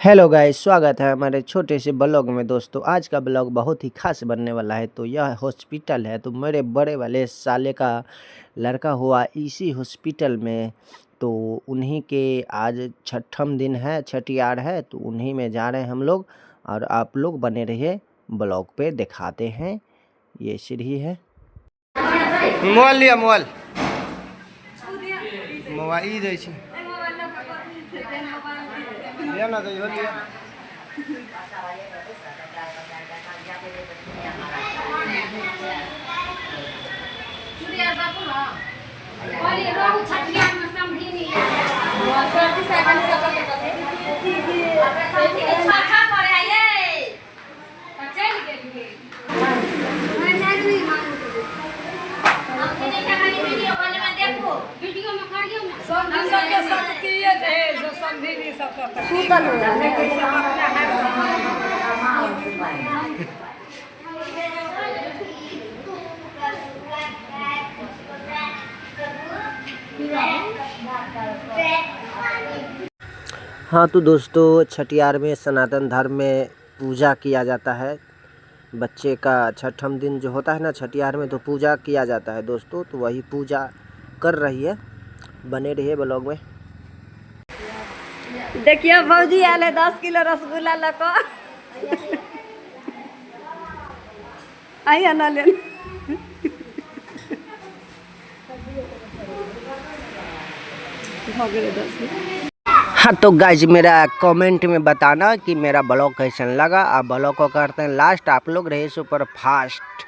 Hello guys, स्वागत है हमारे छोटे से ब्लॉग में। दोस्तों, आज का ब्लॉग बहुत ही खास बनने वाला है। तो यह हॉस्पिटल है, तो मेरे बड़े वाले साले का लड़का हुआ इसी हॉस्पिटल में। तो उन्हीं के आज छठम दिन है, छठियार है, तो उन्हीं में जा रहे हैं हम लोग। और आप लोग बने रहिए, ब्लॉग पे दिखाते हैं। ये सीढ़ी है। मोबाइल लिया, मोबाइल मोबाइल लिया ना, तो लिया। हाँ, तो दोस्तों, छठियार में सनातन धर्म में पूजा किया जाता है। बच्चे का छठम दिन जो होता है ना, छठियार में तो पूजा किया जाता है दोस्तों। तो वही पूजा कर रही है। बने रहिए ब्लॉग में। देखिए भौजी आयल है 10 किलो रसगुल्ला लको। आइए ना ले। हाँ, तो गाइज मेरा कमेंट में बताना कि मेरा ब्लॉग कैसा लगा। आप ब्लॉग को करते हैं लास्ट, आप लोग रहे सुपर फास्ट।